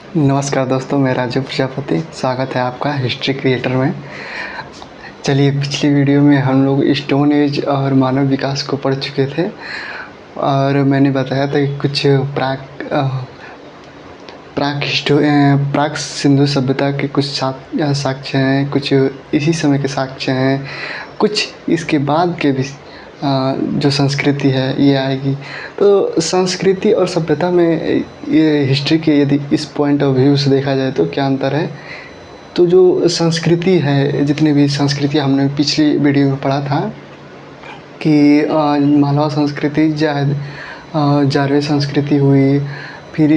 नमस्कार दोस्तों, मैं राजू प्रजापति। स्वागत है आपका हिस्ट्री क्रिएटर में। चलिए, पिछली वीडियो में हम लोग स्टोन एज और मानव विकास को पढ़ चुके थे और मैंने बताया था कि कुछ प्राक सिंधु सभ्यता के कुछ साक्ष्य हैं, कुछ इसी समय के साक्ष्य हैं, कुछ इसके बाद के भी जो संस्कृति है ये आएगी। तो संस्कृति और सभ्यता में ये हिस्ट्री के यदि इस पॉइंट ऑफ व्यू से देखा जाए तो क्या अंतर है। तो जो संस्कृति है, जितनी भी संस्कृति हमने पिछली वीडियो में पढ़ा था कि मालवा संस्कृति, जारवे संस्कृति हुई, फिर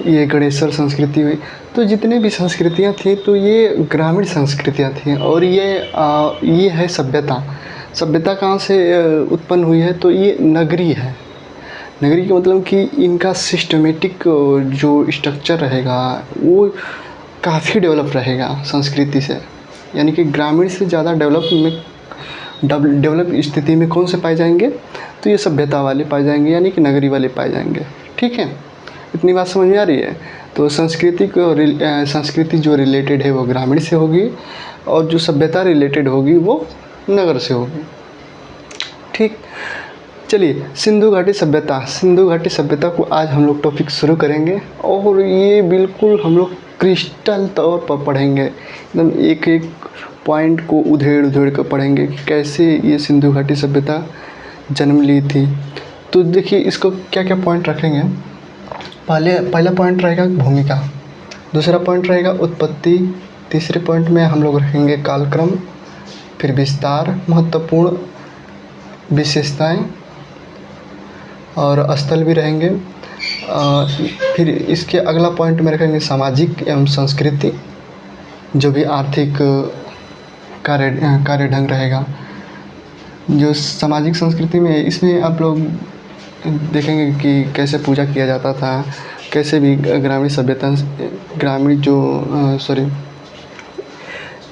ये गणेश्वर संस्कृति हुई। तो जितने भी संस्कृतियाँ थी तो ये ग्रामीण संस्कृतियाँ थी और ये है सभ्यता। सभ्यता कहाँ से उत्पन्न हुई है तो ये नगरी है। नगरी का मतलब कि इनका सिस्टमेटिक जो स्ट्रक्चर रहेगा वो काफ़ी डेवलप रहेगा संस्कृति से, यानी कि ग्रामीण से ज़्यादा डेवलप स्थिति में कौन से पाए जाएंगे तो ये सभ्यता वाले पाए जाएंगे, यानी कि नगरी वाले पाए जाएंगे। ठीक है, इतनी बात समझ में आ रही है। तो संस्कृति जो रिलेटेड है वो ग्रामीण से होगी और जो सभ्यता रिलेटेड होगी वो नगर से होगी। ठीक, चलिए, सिंधु घाटी सभ्यता को आज हम लोग टॉपिक शुरू करेंगे और ये बिल्कुल हम लोग क्रिस्टल तौर पर पढ़ेंगे, एकदम एक एक पॉइंट को उधेड़ कर पढ़ेंगे कि कैसे ये सिंधु घाटी सभ्यता जन्म ली थी। तो देखिए, इसको क्या क्या पॉइंट रखेंगे। पहला पॉइंट रहेगा भूमिका, दूसरा पॉइंट रहेगा उत्पत्ति, तीसरे पॉइंट में हम लोग रखेंगे कालक्रम, फिर विस्तार, महत्वपूर्ण विशेषताएं और स्थल भी रहेंगे। फिर इसके अगला पॉइंट में रखेंगे सामाजिक एवं संस्कृति, जो भी आर्थिक कार्य ढंग रहेगा। जो सामाजिक संस्कृति में इसमें आप लोग देखेंगे कि कैसे पूजा किया जाता था, कैसे भी ग्रामीण सभ्यता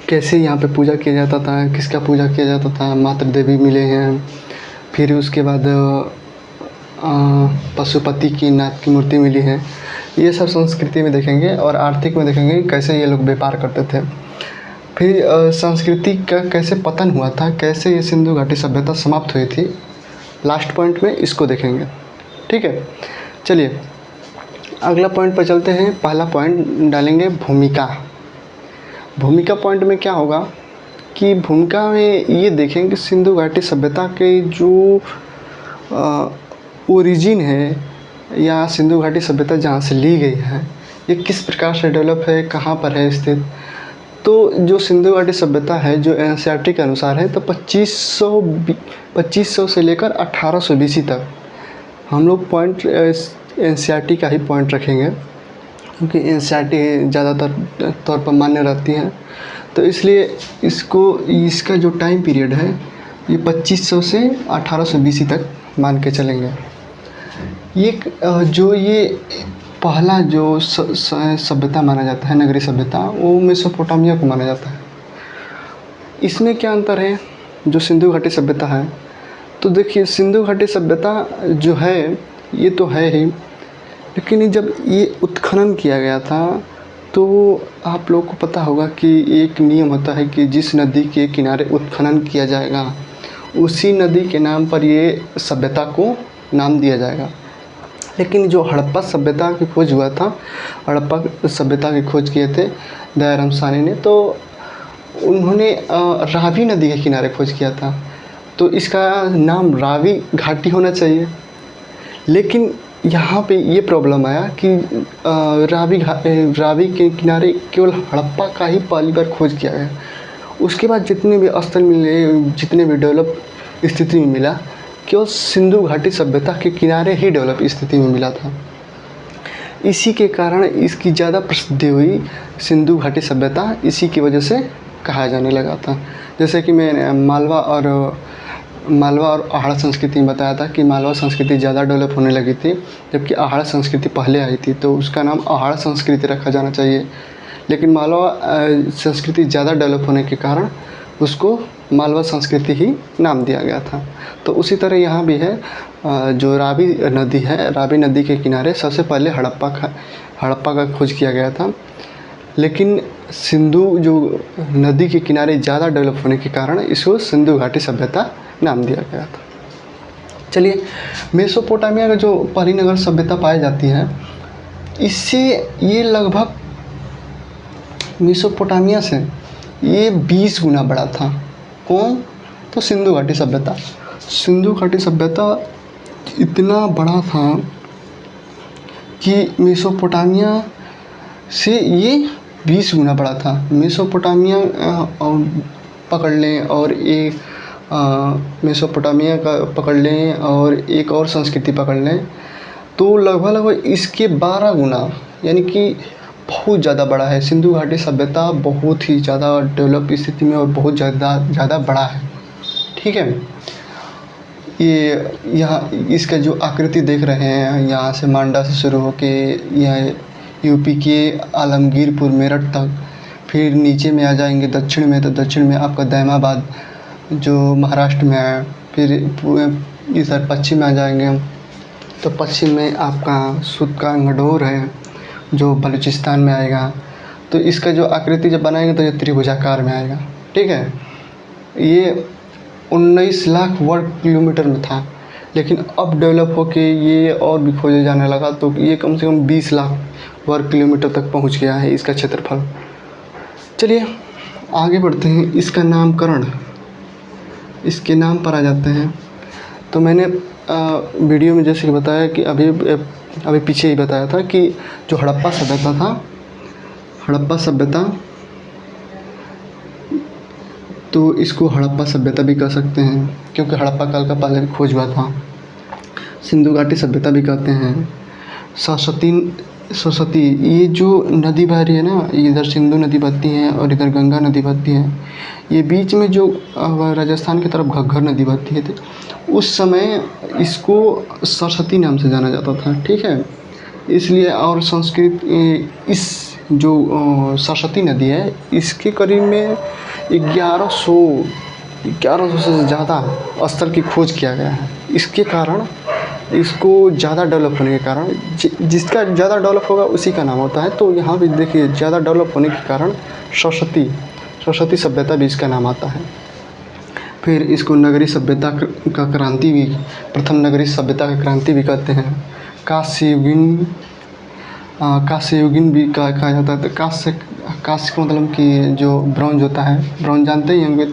कैसे यहाँ पे पूजा किया जाता था, किसका पूजा किया जाता था। मातृ देवी मिले हैं, फिर उसके बाद पशुपति की नाथ की मूर्ति मिली है। ये सब संस्कृति में देखेंगे और आर्थिक में देखेंगे कैसे ये लोग व्यापार करते थे। फिर संस्कृति का कैसे पतन हुआ था, कैसे ये सिंधु घाटी सभ्यता समाप्त हुई थी, लास्ट पॉइंट में इसको देखेंगे। ठीक है, चलिए अगला पॉइंट पर चलते हैं। पहला पॉइंट डालेंगे भूमिका पॉइंट में क्या होगा कि भूमिका में ये देखेंगे सिंधु घाटी सभ्यता के जो ओरिजिन है या सिंधु घाटी सभ्यता जहाँ से ली गई है ये किस प्रकार से डेवलप है, कहाँ पर है स्थित। तो जो सिंधु घाटी सभ्यता है जो एनसीईआरटी के अनुसार है तो 2500 से लेकर 1800 BC तक हम लोग पॉइंट एनसीईआरटी का ही पॉइंट रखेंगे, क्योंकि एनसीईआरटी ज़्यादातर तौर पर मान्य रहती है। तो इसलिए इसका जो टाइम पीरियड है ये 2500 से 1800 BC तक मान के चलेंगे। ये पहला जो सभ्यता माना जाता है, नगरी सभ्यता, वो मेसोपोटामिया को माना जाता है। इसमें क्या अंतर है जो सिंधु घाटी सभ्यता है। तो देखिए, सिंधु घाटी सभ्यता जो है ये तो है ही, लेकिन जब ये उत्खनन किया गया था तो आप लोगों को पता होगा कि एक नियम होता है कि जिस नदी के किनारे उत्खनन किया जाएगा उसी नदी के नाम पर ये सभ्यता को नाम दिया जाएगा। लेकिन जो हड़प्पा सभ्यता की खोज हुआ था, हड़प्पा सभ्यता की खोज किए थे दयाराम साहनी ने, तो उन्होंने रावी नदी के किनारे खोज किया था, तो इसका नाम रावी घाटी होना चाहिए। लेकिन यहाँ पे ये प्रॉब्लम आया कि रावी के किनारे केवल हड़प्पा का ही पहली बार खोज किया गया। उसके बाद जितने भी स्थल मिले, जितने भी डेवलप स्थिति में मिला, केवल सिंधु घाटी सभ्यता के किनारे ही डेवलप स्थिति में मिला था। इसी के कारण इसकी ज़्यादा प्रसिद्धि हुई सिंधु घाटी सभ्यता, इसी की वजह से कहा जाने लगा था। जैसे कि मैंने मालवा और आहाड़ संस्कृति में बताया था कि मालवा संस्कृति ज़्यादा डेवलप होने लगी थी जबकि आहाड़ संस्कृति पहले आई थी, तो उसका नाम आहाड़ संस्कृति रखा जाना चाहिए। लेकिन मालवा संस्कृति ज़्यादा डेवलप होने के कारण उसको मालवा संस्कृति ही नाम दिया गया था। तो उसी तरह यहाँ भी है, जो रावी नदी है, रावी नदी के किनारे सबसे पहले हड़प्पा का खोज किया गया था। लेकिन सिंधु जो नदी के किनारे ज़्यादा डेवलप होने के कारण इसको सिंधु घाटी सभ्यता नाम दिया गया था। चलिए, मेसोपोटामिया का जो पहली नगर सभ्यता पाई जाती है, इससे ये लगभग मेसोपोटामिया से ये 20 गुना बड़ा था। कौन? तो सिंधु घाटी सभ्यता। सिंधु घाटी सभ्यता इतना बड़ा था कि मेसोपोटामिया से ये 20 गुना बड़ा था। मेसोपोटामिया पकड़ लें और एक मेसोपोटामिया का पकड़ लें और एक और संस्कृति पकड़ लें, तो लगभग इसके 12 गुना, यानी कि बहुत ज़्यादा बड़ा है। सिंधु घाटी सभ्यता बहुत ही ज़्यादा डेवलप स्थिति में और बहुत ज़्यादा बड़ा है। ठीक है, ये यहाँ इसका जो आकृति देख रहे हैं, यहाँ से मांडा से शुरू होके यहाँ यूपी के आलमगीरपुर मेरठ तक, फिर नीचे में आ जाएंगे दक्षिण में, तो दक्षिण में आपका दैमाबाद जो महाराष्ट्र में है, फिर इधर पश्चिम में आ जाएंगे तो पश्चिम में आपका सुतकांगडोर है जो बलूचिस्तान में आएगा। तो इसका जो आकृति जब बनाएंगे तो ये त्रिभुजाकार में आएगा। ठीक है, ये 19 लाख वर्ग किलोमीटर में था, लेकिन अब डेवलप होके ये और भी खोजे जाने लगा, तो ये कम से कम 20 लाख वर्ग किलोमीटर तक पहुंच गया है इसका क्षेत्रफल। चलिए आगे बढ़ते हैं। इसका नामकरण, इसके नाम पर आ जाते हैं। तो मैंने वीडियो में जैसे कि बताया कि अभी पीछे ही बताया था कि जो हड़प्पा सभ्यता था, हड़प्पा सभ्यता, तो इसको हड़प्पा सभ्यता भी कह सकते हैं क्योंकि हड़प्पा काल का पहले भी खोज हुआ था। सिंधु घाटी सभ्यता भी कहते हैं। सरस्वती, ये जो नदी बह रही है ना, इधर सिंधु नदी बहती है और इधर गंगा नदी बहती है। ये बीच में जो राजस्थान की तरफ घग्गर नदी बहती है, उस समय इसको सरस्वती नाम से जाना जाता था। ठीक है, इसलिए और संस्कृत इस जो सरस्वती नदी है, इसके करीब में 1100 से ज़्यादा स्थल की खोज किया गया है। इसके कारण इसको ज़्यादा डेवलप होने के कारण, जिसका ज़्यादा डेवलप होगा उसी का नाम होता है। तो यहाँ भी देखिए, ज़्यादा डेवलप होने के कारण सरस्वती सभ्यता भी इसका नाम आता है। फिर इसको नगरीय सभ्यता का क्रांति भी, प्रथम नगरीय सभ्यता का क्रांति भी कहते हैं। कांस्ययुगीन भी कहा जाता है। तो कांस्य का मतलब कि जो ब्रॉन्ज होता है, ब्रॉन्ज जानते ही होंगे,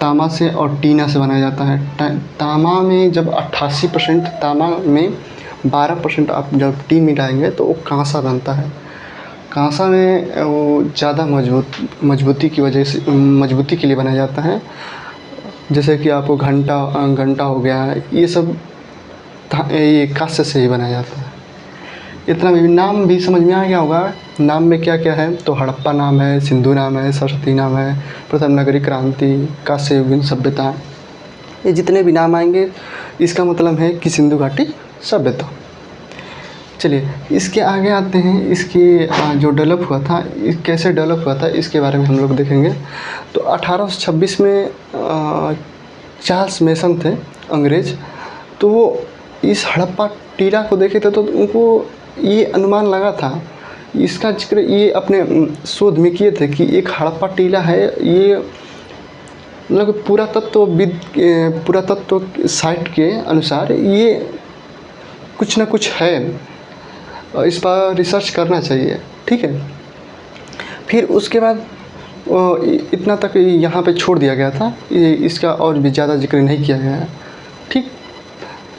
तामा से और टीना से बनाया जाता है। तामा में जब 88%, तामा में 12% आप जब टी मिलाएंगे तो वो कांसा बनता है। कांसा में वो ज़्यादा मजबूती की वजह से, मजबूती के लिए बनाया जाता है। जैसे कि आपको घंटा हो गया, ये सब ये कांस्य से ही बनाया जाता है। इतना भी नाम भी समझ में आ गया होगा। नाम में क्या क्या है, तो हड़प्पा नाम है, सिंधु नाम है, सरस्वती नाम है, प्रथम नगरीय क्रांति, कांस्ययुगीन सभ्यता, ये जितने भी नाम आएंगे इसका मतलब है कि सिंधु घाटी सभ्यता। चलिए इसके आगे आते हैं। इसके जो डेवलप हुआ था, कैसे डेवलप हुआ था, इसके बारे में हम लोग देखेंगे। तो 1826 में चार्ल्स मेसन थे अंग्रेज़, तो वो इस हड़प्पा टीला को देखे थे तो उनको ये अनुमान लगा था, इसका जिक्र ये अपने शोध में किए थे कि एक हड़प्पा टीला है। ये मतलब पुरातत्व साइट के अनुसार ये कुछ ना कुछ है, इस पर रिसर्च करना चाहिए। ठीक है, फिर उसके बाद इतना तक यहाँ पे छोड़ दिया गया था, इसका और भी ज़्यादा जिक्र नहीं किया गया है। ठीक,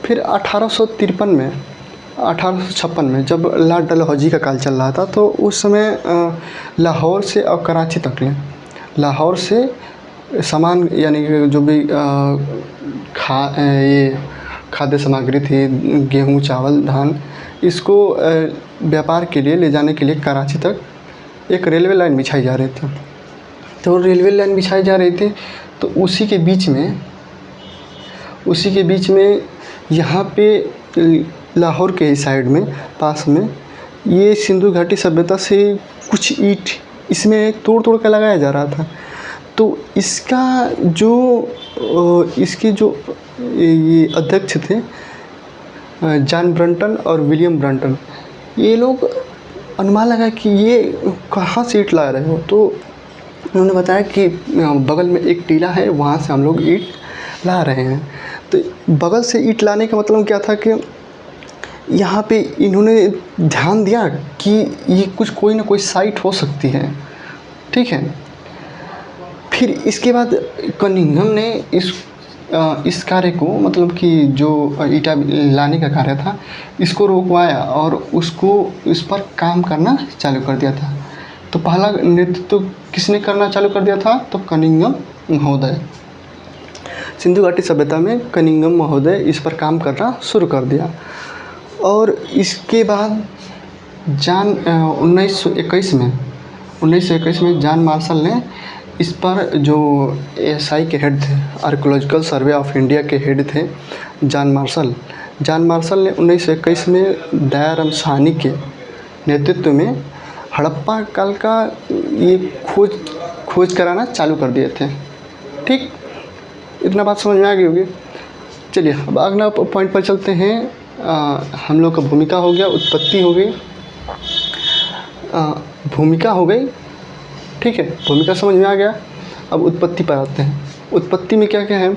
फिर 1856 में जब लॉर्ड डलहौजी का काल चल रहा था, तो उस समय लाहौर से और कराची तक में, लाहौर से सामान यानी जो भी ये खाद्य सामग्री थी, गेहूँ, चावल, धान, इसको व्यापार के लिए ले जाने के लिए कराची तक एक रेलवे लाइन बिछाई जा रही थी। तो रेलवे लाइन बिछाई जा रही थी, तो उसी के बीच में यहाँ पे लाहौर के ही साइड में पास में ये सिंधु घाटी सभ्यता से कुछ ईंट इसमें तोड़ के लगाया जा रहा था। तो इसका जो इसकी जो ये अध्यक्ष थे जॉन ब्रंटन और विलियम ब्रंटन। ये लोग अनुमान लगा कि ये कहाँ से ईंट ला रहे हो, तो उन्होंने बताया कि बगल में एक टीला है, वहाँ से हम लोग ईंट ला रहे हैं। तो बगल से ईंट लाने का मतलब क्या था कि यहाँ पे इन्होंने ध्यान दिया कि ये कुछ कोई ना कोई साइट हो सकती है, ठीक है। फिर इसके बाद कनिंघम ने इस कार्य को, मतलब कि जो ईंटा लाने का कार्य था, इसको रोकवाया और उसको इस पर काम करना चालू कर दिया था। तो पहला नेतृत्व किसने करना चालू कर दिया था? तो कनिंघम महोदय। सिंधु घाटी सभ्यता में कनिंघम महोदय इस पर काम करना शुरू कर दिया। और इसके बाद 1921 में जॉन मार्शल ने इस पर, जो एएसआई के हेड थे, आर्कियोलॉजिकल सर्वे ऑफ इंडिया के हेड थे जॉन मार्शल ने 1921 में दयाराम साहनी के नेतृत्व में हड़प्पा काल का ये खोज कराना चालू कर दिए थे, ठीक। इतना बात समझ में आ गई होगी। चलिए अब अगला पॉइंट पर चलते हैं। हम लोग का भूमिका हो गया, उत्पत्ति हो गई, भूमिका हो गई, ठीक है, भूमिका समझ में आ गया। अब उत्पत्ति पर आते हैं। उत्पत्ति में क्या क्या है?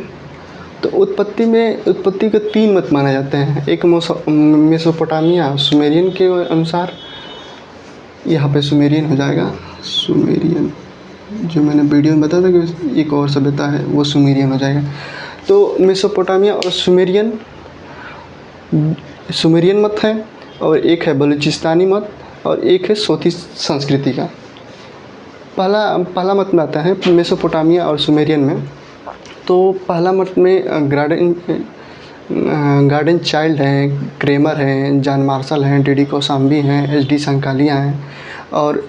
तो उत्पत्ति के 3 मत माने जाते हैं। एक मेसोपोटामिया सुमेरियन के अनुसार, यहाँ पे सुमेरियन हो जाएगा, सुमेरियन, जो मैंने वीडियो में बताया था कि एक और सभ्यता है, वो सुमेरियन हो जाएगा। तो मेसोपोटामिया और सुमेरियन मत है, और एक है बलूचिस्तानी मत, और एक है सोथी संस्कृति का। पहला मत में आता है मेसोपोटामिया और सुमेरियन में। तो पहला मत में गार्डन चाइल्ड हैं, क्रेमर हैं, जॉन मार्शल हैं, डी.डी. कौशाम्बी हैं, एच.डी. संकालिया हैं और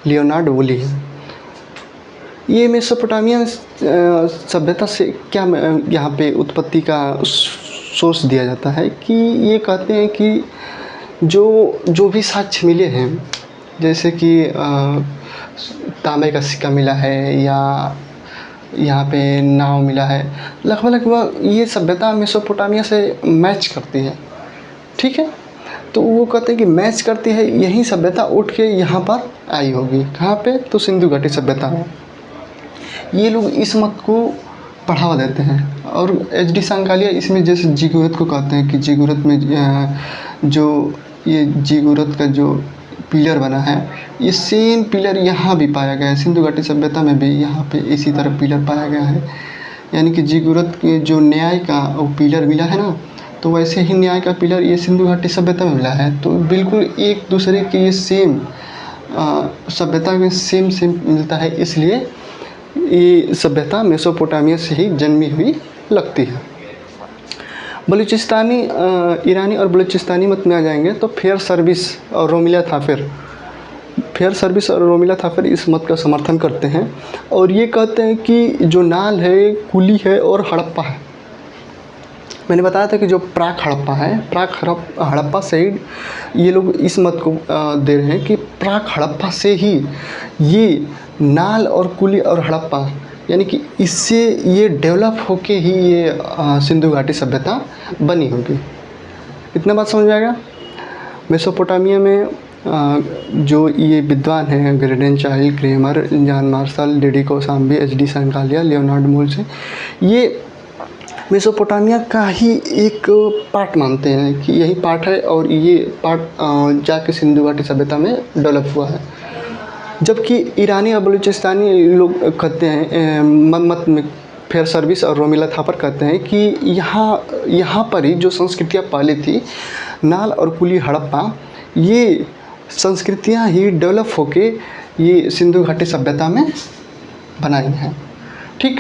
लियोनार्ड वुली हैं। ये मेसोपोटामिया सभ्यता से क्या यहाँ पे उत्पत्ति का सोर्स दिया जाता है कि ये कहते हैं कि जो भी साक्ष्य मिले हैं, जैसे कि तांबे का सिक्का मिला है या यहाँ पे नाव मिला है, लगभग ये सभ्यता मेसोपोटामिया से मैच करती है, ठीक है। तो वो कहते हैं कि मैच करती है, यही सभ्यता उठ के यहाँ पर आई होगी। कहाँ पे? तो सिंधु घाटी सभ्यता में। ये लोग इस मत को बढ़ावा देते हैं। और एच.डी. संकालिया इसमें जैसे जिगुरत को कहते हैं कि जिगुरत में जो ये जिगुरत का जो पिलर बना है, ये सेम पिलर यहाँ भी पाया गया है, सिंधु घाटी सभ्यता में भी यहाँ पे इसी तरह पिलर पाया गया है। यानी कि जिगुरत के जो न्याय का वो पिलर मिला है ना, तो वैसे ही न्याय का पिलर ये सिंधु घाटी सभ्यता में मिला है। तो बिल्कुल एक दूसरे के ये सेम सभ्यता में सेम मिलता है, इसलिए ये सभ्यता मेसोपोटामिया से ही जन्मी हुई लगती है। बलूचिस्तानी ईरानी और बलूचिस्तानी मत में आ जाएंगे तो फेयर सर्विस और रोमिला थाफर इस मत का समर्थन करते हैं और ये कहते हैं कि जो नाल है, कुली है और हड़प्पा है। मैंने बताया था कि जो प्राक हड़प्पा से ही ये लोग इस मत को दे रहे हैं कि प्राक हड़प्पा से ही ये नाल और कुली और हड़प्पा, यानी कि इससे ये डेवलप होके ही ये सिंधु घाटी सभ्यता बनी होगी। इतना बात समझ में आ गया। मेसोपोटामिया में जो ये विद्वान हैं, Gordon Childe, Kramer, John Marshall, D D. Kosambi, H D. Sankalia, Leonard Woolley, ये मेसोपोटामिया का ही एक पार्ट मानते हैं कि यही पार्ट है और ये पार्ट जाके सिंधु घाटी सभ्यता में डेवलप हुआ है। जबकि ईरानी और बलूचिस्तानी लोग कहते हैं मत में फेयर सर्विस और रोमिला थापर कहते हैं कि यहाँ पर ही जो संस्कृतियाँ पहले थी, नाल और कुली हड़प्पा, ये संस्कृतियाँ ही डेवलप होके ये सिंधु घाटी सभ्यता में बनाई हैं। ठीक,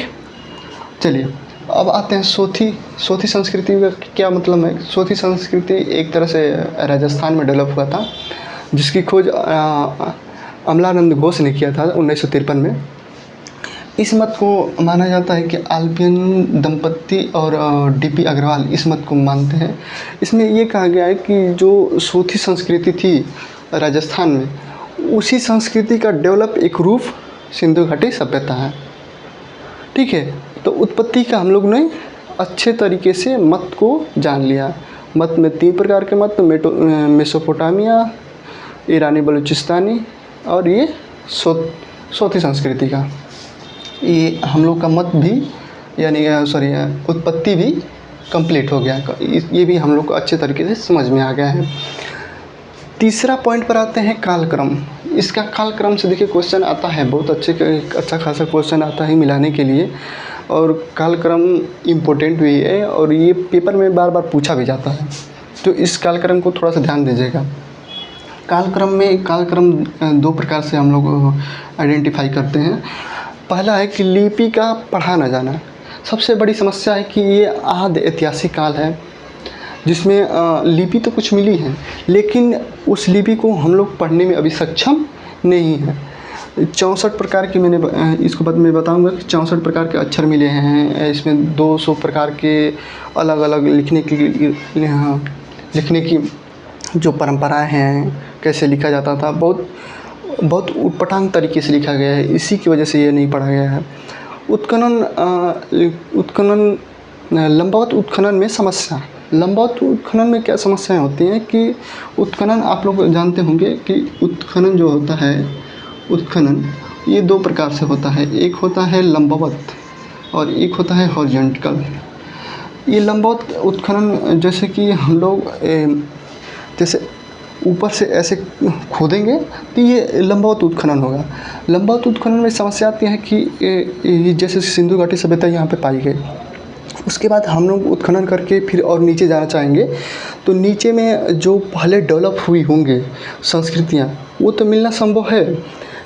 चलिए अब आते हैं सोथी संस्कृति का क्या मतलब है। सोथी संस्कृति एक तरह से राजस्थान में डेवलप हुआ था, जिसकी खोज अमलानंद घोष ने किया था 1953 में। इस मत को माना जाता है कि आल्पियन दंपत्ति और डी.पी. अग्रवाल इस मत को मानते हैं। इसमें ये कहा गया है कि जो सोथी संस्कृति थी राजस्थान में, उसी संस्कृति का डेवलप एक रूप सिंधु घाटी सभ्यता है। ठीक है, तो उत्पत्ति का हम लोग ने अच्छे तरीके से मत को जान लिया। मत में 3 प्रकार के मत, मेसोपोटामिया, ईरानी बलूचिस्तानी और ये सोती संस्कृति का, ये हम लोग का मत भी यानी उत्पत्ति भी कंप्लीट हो गया। ये भी हम लोग को अच्छे तरीके से समझ में आ गया है। तीसरा पॉइंट पर आते हैं कालक्रम। इसका कालक्रम से देखिए क्वेश्चन आता है, बहुत अच्छा खासा क्वेश्चन आता है मिलाने के लिए, और कालक्रम इम्पोर्टेंट भी है और ये पेपर में बार बार पूछा भी जाता है, तो इस कालक्रम को थोड़ा सा ध्यान दीजिएगा। कालक्रम 2 प्रकार से हम लोग आइडेंटिफाई करते हैं। पहला है कि लिपि का पढ़ा न जाना। सबसे बड़ी समस्या है कि ये आद ऐतिहासिक काल है जिसमें लिपि तो कुछ मिली है, लेकिन उस लिपि को हम लोग पढ़ने में अभी सक्षम नहीं है। 64 प्रकार की इसको बाद में बताऊंगा कि 64 प्रकार के अक्षर मिले हैं। इसमें 200 प्रकार के अलग अलग लिखने की जो परंपराएं हैं, कैसे लिखा जाता था, बहुत उटपटांग तरीके से लिखा गया है। इसी की वजह से ये नहीं पढ़ा गया है। उत्खनन लंबवत उत्खनन में समस्या। लंबवत उत्खनन में क्या समस्याएं होती हैं कि उत्खनन, आप लोग जानते होंगे कि उत्खनन जो होता है, उत्खनन ये 2 प्रकार से होता है। एक होता है लंबवत और एक होता है हॉरिजॉन्टल। ये लंबवत उत्खनन जैसे कि हम लोग जैसे ऊपर से ऐसे खोदेंगे तो ये लंबवत उत्खनन होगा। लंबवत उत्खनन में समस्या आती है कि जैसे सिंधु घाटी सभ्यता यहाँ पे पाई गई, उसके बाद हम लोग उत्खनन करके फिर और नीचे जाना चाहेंगे तो नीचे में जो पहले डेवलप हुई होंगे संस्कृतियाँ, वो तो मिलना संभव है,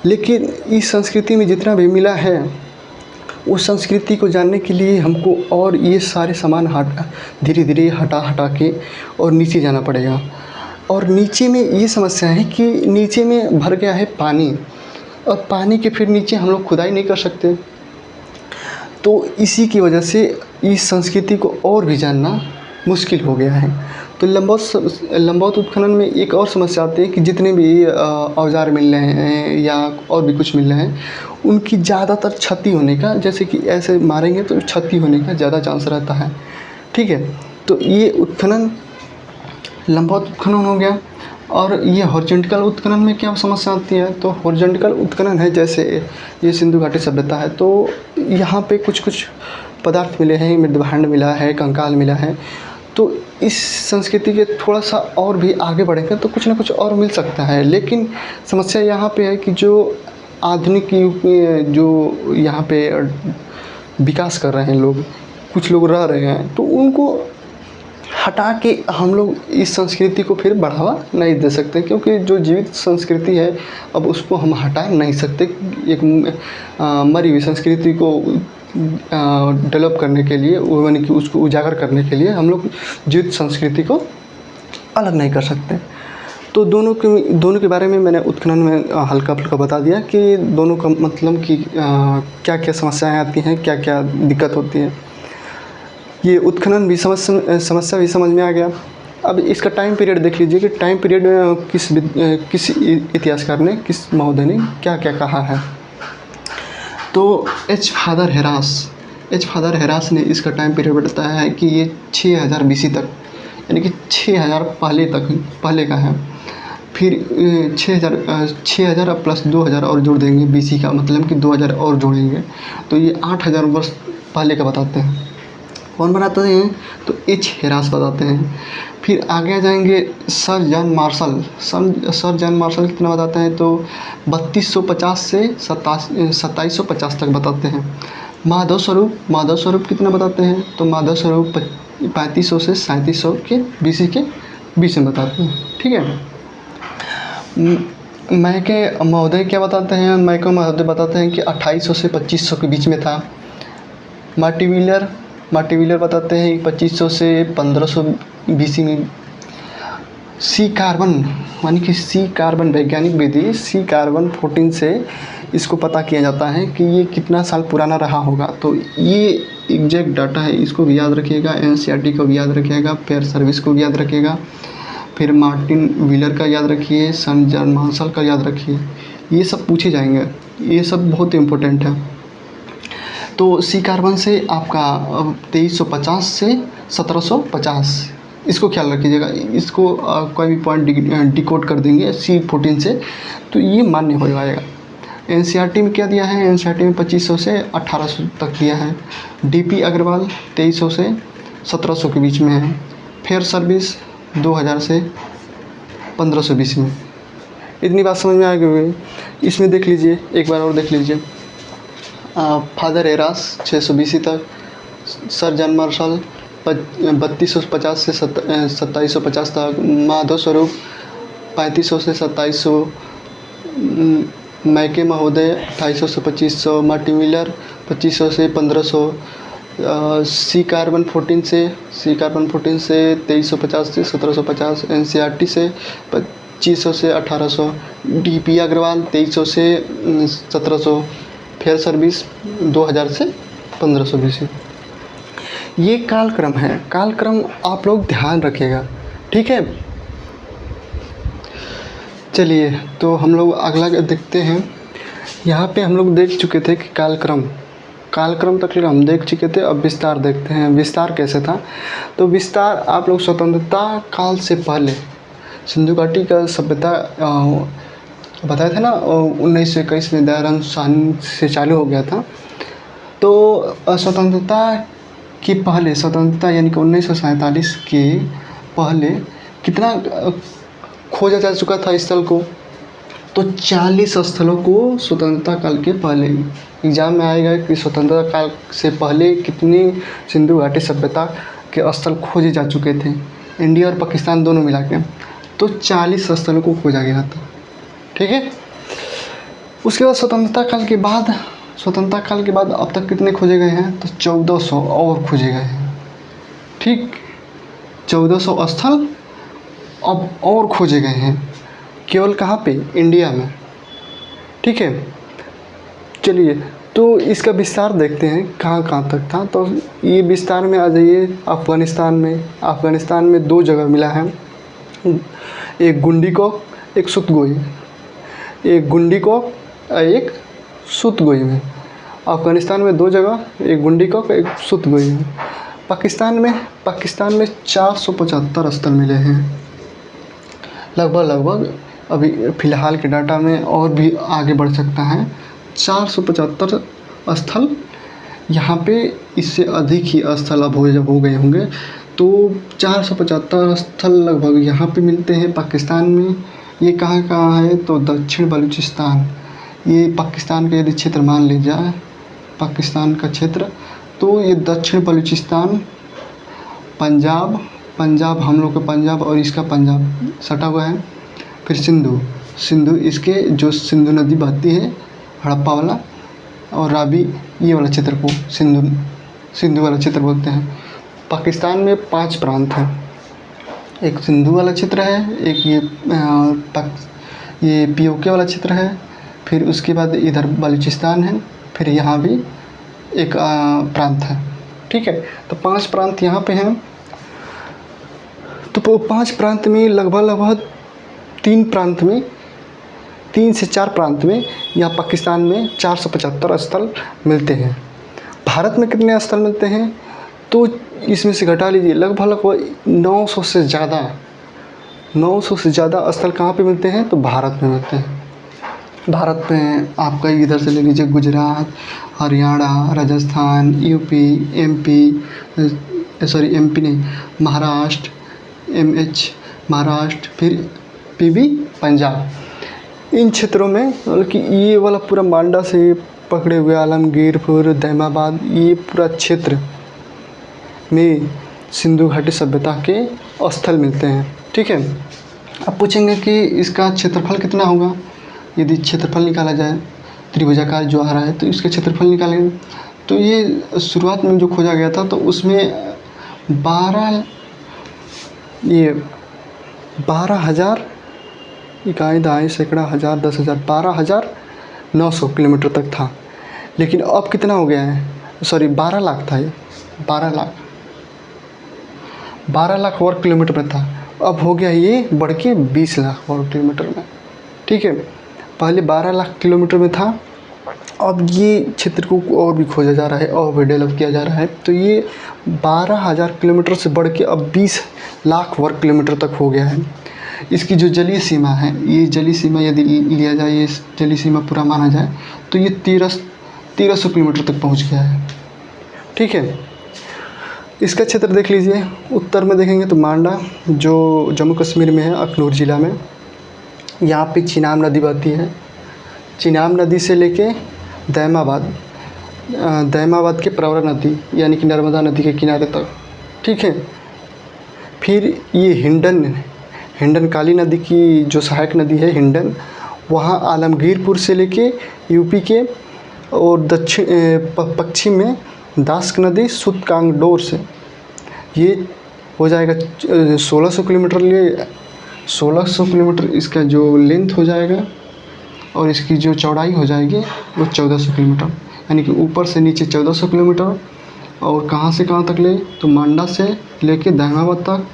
लेकिन इस संस्कृति में जितना भी मिला है उस संस्कृति को जानने के लिए हमको और ये सारे सामान धीरे धीरे हटा के और नीचे जाना पड़ेगा। और नीचे में ये समस्या है कि नीचे में भर गया है पानी, और पानी के फिर नीचे हम लोग खुदाई नहीं कर सकते। तो इसी की वजह से इस संस्कृति को और भी जानना मुश्किल हो गया है। तो लंबवत उत्खनन में एक और समस्या आती है कि जितने भी औजार मिल रहे हैं या और भी कुछ मिल रहे हैं, उनकी ज़्यादातर क्षति होने का, जैसे कि ऐसे मारेंगे तो क्षति होने का ज़्यादा चांस रहता है। ठीक है, तो ये उत्खनन लंबवत उत्खनन हो गया। और ये हॉरिजॉन्टल उत्खनन में क्या समस्या आती है, तो हॉरिजॉन्टल उत्खनन है जैसे ये सिंधु घाटी सभ्यता है, तो यहाँ पे कुछ पदार्थ मिले हैं, मृदभांड मिला है, कंकाल मिला है। तो इस संस्कृति के थोड़ा सा और भी आगे बढ़ेंगे तो कुछ ना कुछ और मिल सकता है, लेकिन समस्या यहाँ पे है कि जो आधुनिक युग में जो यहाँ पे विकास कर रहे हैं लोग, कुछ लोग रह रहे हैं, तो उनको हटा के हम लोग इस संस्कृति को फिर बढ़ावा नहीं दे सकते, क्योंकि जो जीवित संस्कृति है अब उसको हम हटा नहीं सकते। एक मरी हुई संस्कृति को डेवलप करने के लिए, यानी कि उसको उजागर करने के लिए हम लोग जीवित संस्कृति को अलग नहीं कर सकते। तो दोनों के बारे में मैंने उत्खनन में हल्का फुल्का बता दिया कि दोनों का मतलब कि क्या क्या समस्याएं आती हैं, क्या क्या दिक्कत होती है। ये उत्खनन भी समस्या भी समझ में आ गया। अब इसका टाइम पीरियड देख लीजिए कि टाइम पीरियड में किस इतिहासकार ने, किस महोदय ने क्या क्या कहा है। तो एच फादर हेरास ने इसका टाइम पीरियड बताया है कि ये 6000 BC तक, यानी कि 6000 पहले का है। फिर 6000 प्लस 2000 और जोड़ देंगे BC का, मतलब कि 2000 और जोड़ेंगे तो ये 8000 वर्ष पहले का बताते हैं। कौन बनाते हैं, तो एच हेरास बताते हैं। फिर आगे आ जाएंगे सर जॉन मार्शल कितना बताते हैं, तो 3250 से 2750 तक बताते हैं। माधव स्वरूप कितना बताते हैं, तो माधव स्वरूप 3500 से 3700 के BC के बीच में बताते हैं। ठीक है, मैके महोदय क्या बताते हैं, मैके महोदय बताते हैं कि 2800 से 2500 के बीच में था। मार्टी व्हीलर बताते हैं 2500 से 1500 BC में। सी कार्बन वैज्ञानिक विधि सी कार्बन 14 से इसको पता किया जाता है कि ये कितना साल पुराना रहा होगा। तो ये एग्जैक्ट डाटा है, इसको भी याद रखिएगा, NCERT को भी याद रखिएगा, फेयर सर्विस को भी याद रखिएगा, फिर मार्टिन व्हीलर का याद रखिए, सर जॉन मार्शल का याद रखिए। ये सब पूछे जाएंगे, ये सब बहुत इम्पोर्टेंट है। तो सी कार्बन से आपका 2350 से 1750, इसको ख्याल रखिएगा। इसको कोई भी पॉइंट डिकोड कर देंगे C14 से तो ये मान्य हो जाएगा। एनसीईआरटी में क्या दिया है? एनसीईआरटी में 2500 से 1800 तक दिया है। डीपी अग्रवाल 2300 से 1700 के बीच में है। फेयर सर्विस 2000 से 1520 में। इतनी बात समझ में आ गई। इसमें देख लीजिए, एक बार और देख लीजिए। फादर एरास 620 तक, सर जॉन मार्शल 3250 से 2750 तक, माधव स्वरूप 3500 से 2700, मैके महोदय 2800 से 2500, मार्टिन मिलर 2500 से 1500, सी कार्बन 14 से 2350 से 1750, एनसीईआरटी से 2500 से 1800, डीपी अग्रवाल 2300 से 1700, फेयर सर्विस 2000 से 1520। ये कालक्रम है। कालक्रम आप लोग ध्यान रखिएगा, ठीक है। चलिए तो हम लोग अगला देखते हैं। यहाँ पे हम लोग देख चुके थे कि कालक्रम तक हम देख चुके थे। अब विस्तार देखते हैं। विस्तार कैसे था? तो विस्तार आप लोग स्वतंत्रता काल से पहले सिंधु घाटी का सभ्यता बताया था ना, 1921 में दयाराम साहनी से चालू हो गया था। तो स्वतंत्रता के पहले, स्वतंत्रता यानी कि 1947 के पहले कितना खोजा जा चुका था स्थल को? तो 40 स्थलों को स्वतंत्रता काल के पहले। एग्जाम में आएगा कि स्वतंत्रता काल से पहले कितनी सिंधु घाटी सभ्यता के स्थल खोजे जा चुके थे, इंडिया और पाकिस्तान दोनों मिला के। तो 40 स्थलों को खोजा गया था, ठीक है। उसके बाद स्वतंत्रता काल के बाद अब तक कितने खोजे गए हैं? तो 1400 और खोजे गए हैं, ठीक। 1400 स्थल अब और खोजे गए हैं, केवल कहाँ पे? इंडिया में, ठीक है। चलिए तो इसका विस्तार देखते हैं कहाँ कहाँ तक था। तो ये विस्तार में आ जाइए। अफ़गानिस्तान में 2 जगह मिला है, एक गुंडीकोक, एक सुतगोई। एक गुंडीकोक, एक सुतगोई में। अफ़गानिस्तान में 2 जगह, एक गुंडीकोक, एक सुतगोई में। पाकिस्तान में 475 स्थल मिले हैं लगभग। अभी फ़िलहाल के डाटा में और भी आगे बढ़ सकता है। 475 स्थल यहाँ पे, इससे अधिक ही स्थल अब हो गए होंगे। तो 475 स्थल लगभग यहाँ पे मिलते हैं पाकिस्तान में। ये कहाँ कहाँ है? तो दक्षिण बलूचिस्तान, ये पाकिस्तान का यदि क्षेत्र मान लीजिए, पाकिस्तान का क्षेत्र, तो ये दक्षिण बलूचिस्तान, पंजाब हम लोग का पंजाब और इसका पंजाब सटा हुआ है। फिर सिंधु इसके जो सिंधु नदी बहती है, हड़प्पा वाला, और रावी, ये वाला क्षेत्र को सिंधु वाला क्षेत्र बोलते हैं। पाकिस्तान में 5 प्रांत हैं। एक सिंधु वाला क्षेत्र है, एक ये पीओके वाला क्षेत्र है, फिर उसके बाद इधर बलूचिस्तान है, फिर यहाँ भी एक प्रांत है, ठीक है। तो 5 प्रांत यहाँ पे हैं। तो 5 प्रांत में लगभग 3 से 4 प्रांत में यहाँ पाकिस्तान में 475 स्थल मिलते हैं। भारत में कितने स्थल मिलते हैं? तो इसमें से घटा लीजिए, लगभग 900 से ज़्यादा स्थल कहाँ पे मिलते हैं? तो भारत में मिलते हैं। भारत में आपका इधर से ले लीजिए, गुजरात, हरियाणा, राजस्थान, एमपी नहीं, महाराष्ट्र, महाराष्ट्र, फिर पीबी पंजाब। इन क्षेत्रों में मतलब कि ये वाला पूरा मांडा से पकड़े हुए आलमगीरपुर, दैमाबाद, ये पूरा क्षेत्र में सिंधु घाटी सभ्यता के स्थल मिलते हैं, ठीक है। अब पूछेंगे कि इसका क्षेत्रफल कितना होगा? यदि क्षेत्रफल निकाला जाए, त्रिभुजाकार जो आ रहा है, तो इसका क्षेत्रफल निकालेंगे। तो ये शुरुआत में जो खोजा गया था, तो उसमें 12,000 इकाई, दहाई, सैकड़ा, हज़ार, 10,000, 12,900 किलोमीटर तक था। लेकिन अब कितना हो गया है? सॉरी, 12 लाख था ये, 12 लाख वर्ग किलोमीटर में था। अब हो गया ये बढ़ के 20 लाख वर्ग किलोमीटर में, ठीक है। पहले 12 लाख किलोमीटर में था, अब ये क्षेत्र को और भी खोजा जा रहा है और भी डेवलप किया जा रहा है। तो ये 12,000 किलोमीटर से बढ़ के अब 20 लाख वर्ग किलोमीटर तक हो गया है। इसकी जो जलीय सीमा है, ये जलीय सीमा यदि लिया जाए, ये जलीय सीमा पूरा माना जाए तो ये 1300 किलोमीटर तक पहुंच गया है। ठीक है, इसका क्षेत्र देख लीजिए। उत्तर में देखेंगे तो मांडा, जो जम्मू कश्मीर में है, अखनूर ज़िला में। यहाँ पे चिनाब नदी बहती है। चिनाब नदी से लेके दैमाबाद के प्रवरा नदी यानी कि नर्मदा नदी के किनारे तक। ठीक है, फिर ये हिंडन काली नदी की जो सहायक नदी है हिंडन, वहाँ आलमगीरपुर से लेके यूपी के और पश्चिम में दास्क नदी सुतकांगडोर से, ये हो जाएगा 1600 किलोमीटर। 1600 किलोमीटर इसका जो लेंथ हो जाएगा और इसकी जो चौड़ाई हो जाएगी वो 1400 किलोमीटर, यानी कि ऊपर से नीचे 1400 किलोमीटर। और कहाँ से कहाँ तक ले तो मांडा से लेके दैमाबाद तक,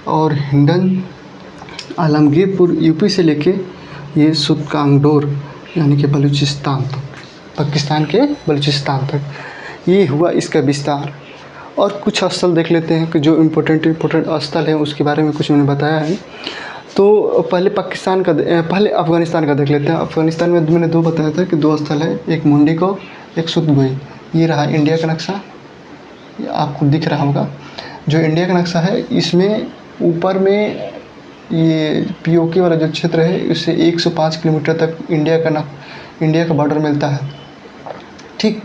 और हिंडन आलमगीरपुर यूपी से लेके ये सुतकांगडोर यानी कि बलूचिस्तान तक, पाकिस्तान के बलूचिस्तान तक। ये हुआ इसका विस्तार। और कुछ स्थल देख लेते हैं कि जो इम्पोर्टेंट स्थल हैं उसके बारे में कुछ मैंने बताया है। तो पहले पहले अफ़गानिस्तान का देख लेते हैं। अफ़गानिस्तान में मैंने 2 बताया था कि 2 स्थल है, एक मुंडीकोक, एक सुतगोई। ये रहा इंडिया का नक्शा, ये आपको दिख रहा होगा। जो इंडिया का नक्शा है इसमें ऊपर में ये पीओके वाला जो क्षेत्र है इससे 105 किलोमीटर तक इंडिया का बॉर्डर मिलता है। ठीक,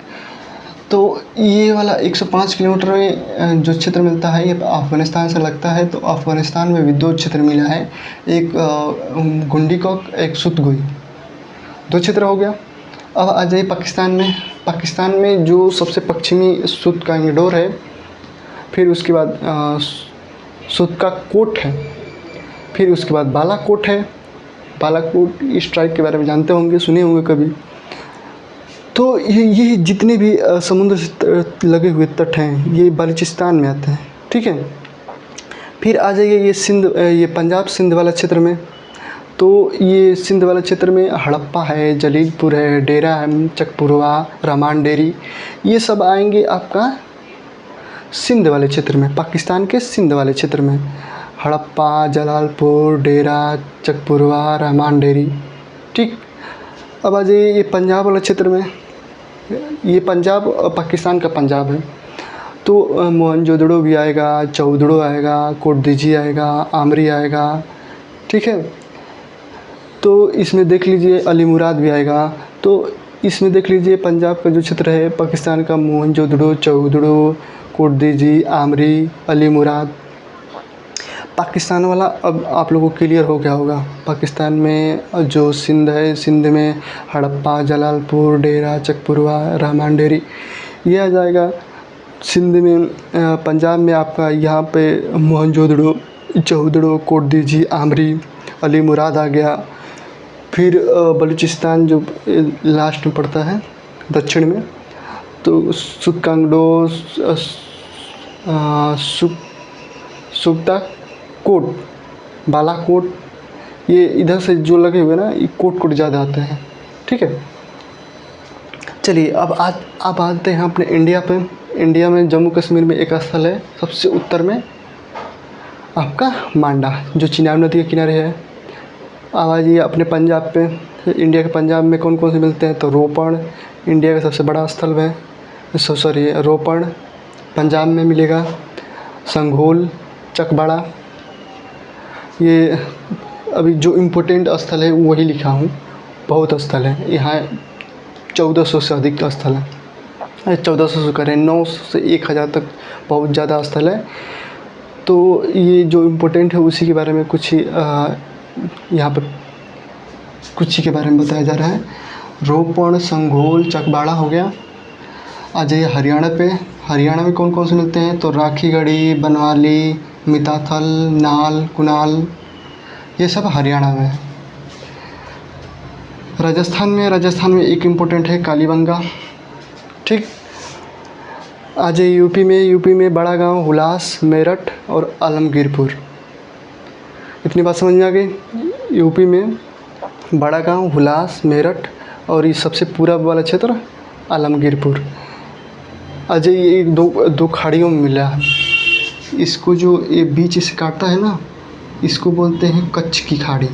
तो ये वाला 105 किलोमीटर में जो क्षेत्र मिलता है ये अफ़गानिस्तान से लगता है। तो अफ़गानिस्तान में भी 2 क्षेत्र मिला है, एक गुंडीकोक, एक सुतगोई, 2 क्षेत्र हो गया। अब आ जाइए पाकिस्तान में। पाकिस्तान में जो सबसे पश्चिमी सुतकांगडोर है, फिर उसके बाद सुतकाकोट है, फिर उसके बाद बालाकोट है। बालाकोट इस ट्राइब के बारे में जानते होंगे, सुने होंगे कभी। तो ये जितने भी समुद्र से लगे हुए तट हैं ये बलूचिस्तान में आते हैं। ठीक है, फिर आ जाइए ये पंजाब सिंध वाला क्षेत्र में। तो ये सिंध वाले क्षेत्र में हड़प्पा है, जलीलपुर है, डेरा है, चकपुरवा, रामान डेरी, ये सब आएंगे आपका सिंध वाले क्षेत्र में, पाकिस्तान के सिंध वाले क्षेत्र में। हड़प्पा, जलालपुर, डेरा, चकपुरवा, रामान डेरी। ठीक, अब आ जाइए ये पंजाब वाला क्षेत्र में। ये पंजाब पाकिस्तान का पंजाब है। तो मोहनजोदड़ो भी आएगा, चौदड़ो आएगा, कोटदीजी आएगा, आमरी आएगा। ठीक है, तो इसमें देख लीजिए अलीमुराद भी आएगा। तो इसमें देख लीजिए पंजाब का जो क्षेत्र है पाकिस्तान का, मोहनजोदड़ो, चौदड़ो, कोटदीजी, आमरी, अलीमुराद। पाकिस्तान वाला अब आप लोगों को क्लियर हो गया होगा। पाकिस्तान में जो सिंध है, सिंध में हड़प्पा, जलालपुर, डेरा, चकपुरवा, रहमान डेरी, ये आ जाएगा। सिंध में पंजाब में आपका यहाँ पे मोहनजोदड़ो, चौदड़ो, कोटदीजी, आमरी, अलीमुराद आ गया। फिर बलूचिस्तान जो लास्ट में पड़ता है दक्षिण में, तो सुतकांगडो, सुक्ताकोट, बालाकोट, ये इधर से जो लगे हुए ना ये कोट ज़्यादा आते हैं। ठीक है, चलिए अब आते हैं अपने इंडिया पे। इंडिया में जम्मू कश्मीर में एक स्थल है सबसे उत्तर में आपका मांडा, जो चिनाब नदी के किनारे है। अब आ जाइए अपने पंजाब पे। इंडिया के पंजाब में कौन कौन से मिलते हैं तो रोपड़ इंडिया का सबसे बड़ा स्थल है, रोपड़ पंजाब में मिलेगा। संघोल, चकबड़ा, ये अभी जो इम्पोर्टेंट स्थल है वही लिखा हूँ, बहुत स्थल है यहाँ। 1400 से अधिक स्थल है, 1400 से करें 900 से 1000 तक बहुत ज़्यादा स्थल है। तो ये जो इम्पोर्टेंट है उसी के बारे में कुछ ही यहाँ पर कुछ ही के बारे में बताया जा रहा है। रोपड़, संघोल, चकबाड़ा हो गया। आ जाइए हरियाणा पे। हरियाणा में कौन कौन से मिलते हैं तो राखीगढ़ी, बनवाली, मिताथल, नाल, कुनाल, ये सब हरियाणा में है। राजस्थान में एक इम्पोर्टेंट है कालीबंगा। ठीक, आ जाइए यूपी में बड़ा गांव, हुलास, मेरठ और आलमगीरपुर। इतनी बात समझ में आ गई। यूपी में बड़ा गांव, हुलास, मेरठ और ये सबसे पूरब वाला क्षेत्र आलमगीरपुर। अजय ये दो खाड़ियों में मिला है। इसको जो ये बीच से काटता है ना, इसको बोलते हैं कच्छ की खाड़ी,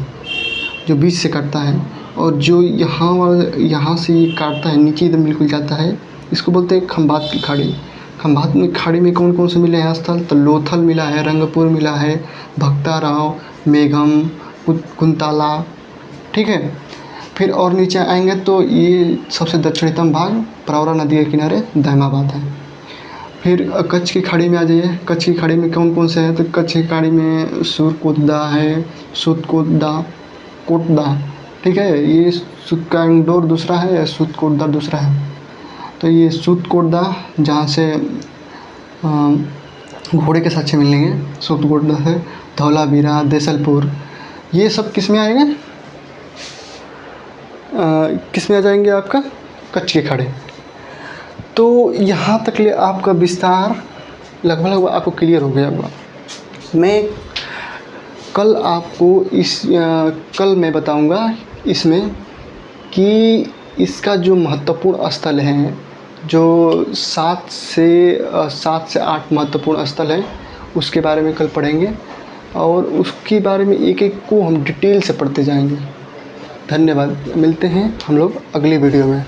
जो बीच से काटता है। और जो यहाँ से ये काटता है, नीचे एकदम बिल्कुल जाता है, इसको बोलते हैं खंभात की खाड़ी। खंभात में खाड़ी में कौन कौन से मिले हैं स्थल? तो लोथल मिला है, रंगपुर मिला है, भक्ताराव, मेघम, कुंताला, ठीक है। फिर और नीचे आएंगे तो ये सबसे दक्षिणतम भाग प्रवरा नदी के किनारे दाहिमाबाद है। फिर कच्छ की खाड़ी में आ जाइए। कच्छ की खाड़ी में कौन कौन से हैं? तो कच्छ की खाड़ी में सुरकोटदा है, कोटदा, ठीक है। ये सुतकांगडोर दूसरा है, सुतकोटदा दूसरा है। तो ये सुतकोटदा जहाँ से घोड़े के साथ मिलेंगे, सुतकोटदा से धौलावीरा, देसलपुर, ये सब किस में आएंगे? किस में आ जाएंगे? आपका कच्छ के खाड़ी। तो यहाँ तक ले आपका विस्तार लगभग आपको क्लियर हो गया होगा। मैं कल आपको कल मैं बताऊंगा इसमें कि इसका जो महत्वपूर्ण स्थल हैं, जो 7 से 8 महत्वपूर्ण स्थल हैं, उसके बारे में कल पढ़ेंगे और उसके बारे में एक एक को हम डिटेल से पढ़ते जाएंगे। धन्यवाद। मिलते हैं हम लोग अगली वीडियो में।